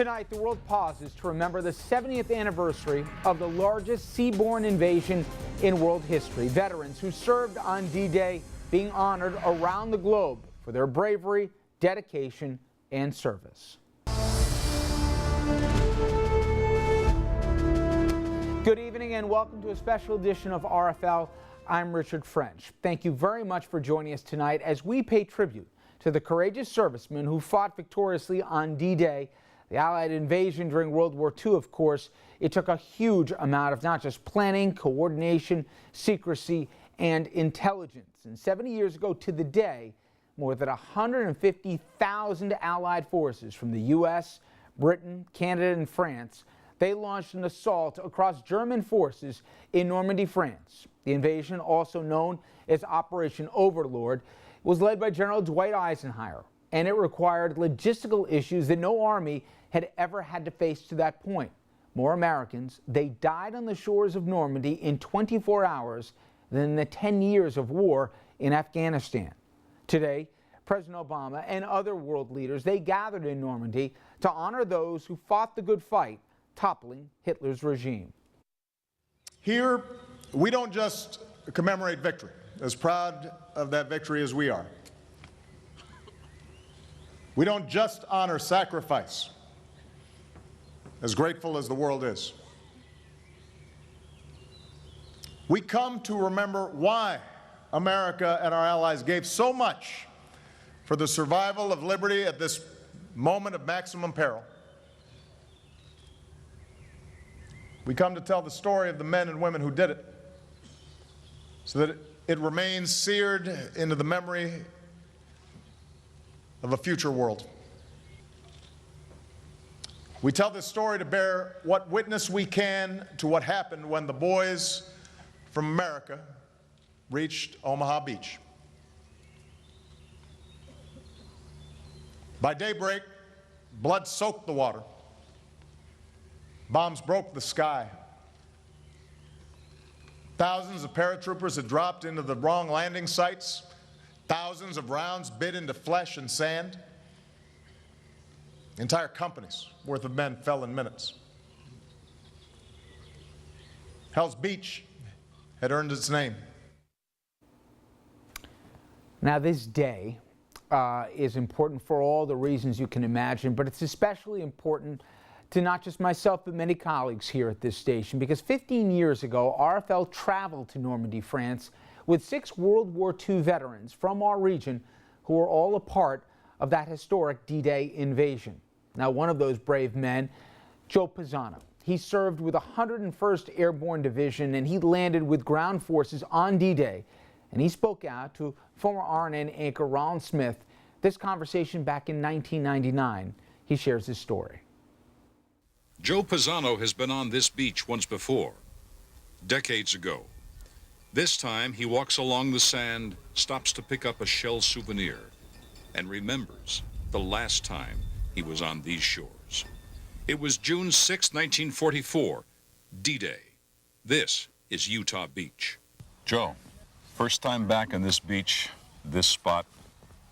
Tonight, the world pauses to remember the 70th anniversary of the largest seaborne invasion in world history. Veterans who served on D-Day being honored around the globe for their bravery, dedication, and service. Good evening and welcome to a special edition of RFL. I'm Richard French. Thank you very much for joining us tonight as we pay tribute to the courageous servicemen who fought victoriously on D-Day. The Allied invasion during World War II, of course, it took a huge amount of not just planning, coordination, secrecy, and intelligence. And 70 years ago to the day, more than 150,000 Allied forces from the U.S., Britain, Canada, and France, they launched an assault across German forces in Normandy, France. The invasion, also known as Operation Overlord, was led by General Dwight Eisenhower, and it required logistical issues that no army had ever had to face to that point. More Americans, they died on the shores of Normandy in 24 hours than in the 10 years of war in Afghanistan. Today, President Obama and other world leaders, they gathered in Normandy to honor those who fought the good fight, toppling Hitler's regime. Here, we don't just commemorate victory, as proud of that victory as we are. We don't just honor sacrifice, as grateful as the world is. We come to remember why America and our allies gave so much for the survival of liberty at this moment of maximum peril. We come to tell the story of the men and women who did it, so that it remains seared into the memory of a future world. We tell this story to bear what witness we can to what happened when the boys from America reached Omaha Beach. By daybreak, blood soaked the water. Bombs broke the sky. Thousands of paratroopers had dropped into the wrong landing sites. Thousands of rounds bit into flesh and sand. Entire companies worth of men fell in minutes. Hell's Beach had earned its name. Now, this day is important for all the reasons you can imagine, but it's especially important to not just myself, but many colleagues here at this station, because 15 years ago, RFL traveled to Normandy, France, with 6 World War II veterans from our region who were all a part of that historic D-Day invasion. Now, one of those brave men, Joe Pisano, he served with 101st Airborne Division, and he landed with ground forces on D-Day, and he spoke out to former RNN anchor Ron Smith. This conversation back in 1999. He shares his story. Joe Pisano has been on this beach once before, decades ago. This time he walks along the sand, stops to pick up a shell souvenir, and remembers the last time he was on these shores. It was June 6, 1944, D-Day. This is Utah Beach. Joe, first time back on this beach, this spot,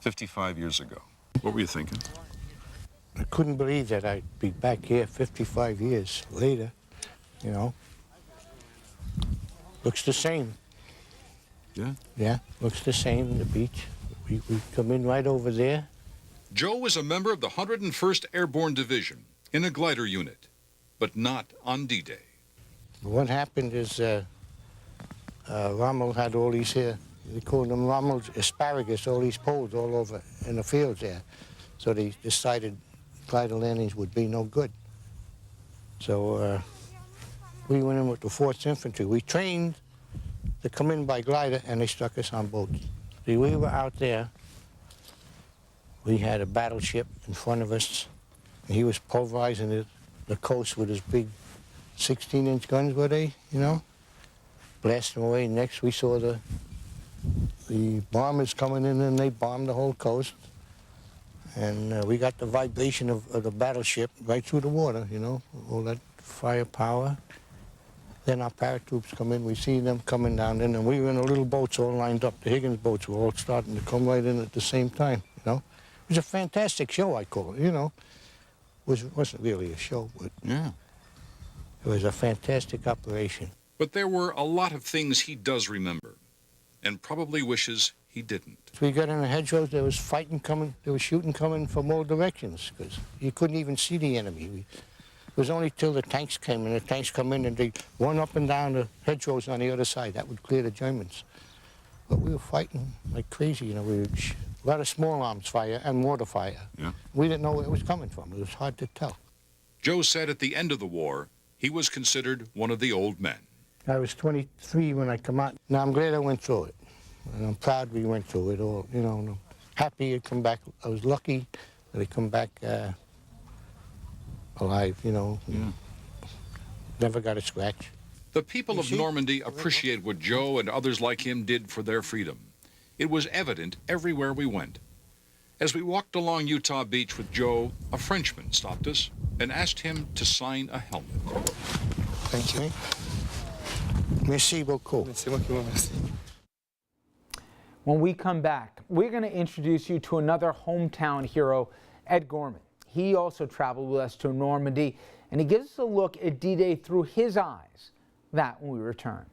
55 years ago. What were you thinking? I couldn't believe that I'd be back here 55 years later, you know. Looks the same. Yeah? Yeah, looks the same, the beach. We come in right over there. Joe was a member of the 101st Airborne Division in a glider unit, but not on D-Day. What happened is Rommel had all these here, they called them Rommel's asparagus, all these poles all over in the fields there. So they decided glider landings would be no good. So we went in with the 4th Infantry. We trained to come in by glider, and they stuck us on boats. See, we were out there. We had a battleship in front of us, and he was pulverizing the coast with his big 16-inch guns, were they, you know? Blasting away. Next, we saw the bombers coming in, and they bombed the whole coast. And we got the vibration of the battleship right through the water, you know, all that firepower. Then our paratroops come in, we see them coming down in, and we were in the little boats all lined up. The Higgins boats were all starting to come right in at the same time, you know. It was a fantastic show, I call it, you know. wasn't really a show, but Yeah. it was a fantastic operation. But there were a lot of things he does remember, and probably wishes he didn't. We got in the hedgerows, there was fighting coming, there was shooting coming from all directions, because you couldn't even see the enemy. It was only till the tanks came, and the tanks come in and they run up and down the hedgerows on the other side. That would clear the Germans. But we were fighting like crazy, you know. A lot of small arms fire and mortar fire. Yeah. We didn't know where it was coming from. It was hard to tell. Joe said at the end of the war, he was considered one of the old men. I was 23 when I come out. Now, I'm glad I went through it. And I'm proud we went through it all, you know. And I'm happy to come back. I was lucky that I come back alive, you know. Yeah. Never got a scratch. The people of Normandy appreciate what Joe and others like him did for their freedom. It was evident everywhere we went. As we walked along Utah Beach with Joe, a Frenchman stopped us and asked him to sign a helmet. Thank you. Merci beaucoup. When we come back, we're going to introduce you to another hometown hero, Ed Gorman. He also traveled with us to Normandy, and he gives us a look at D-Day through his eyes. That when we return.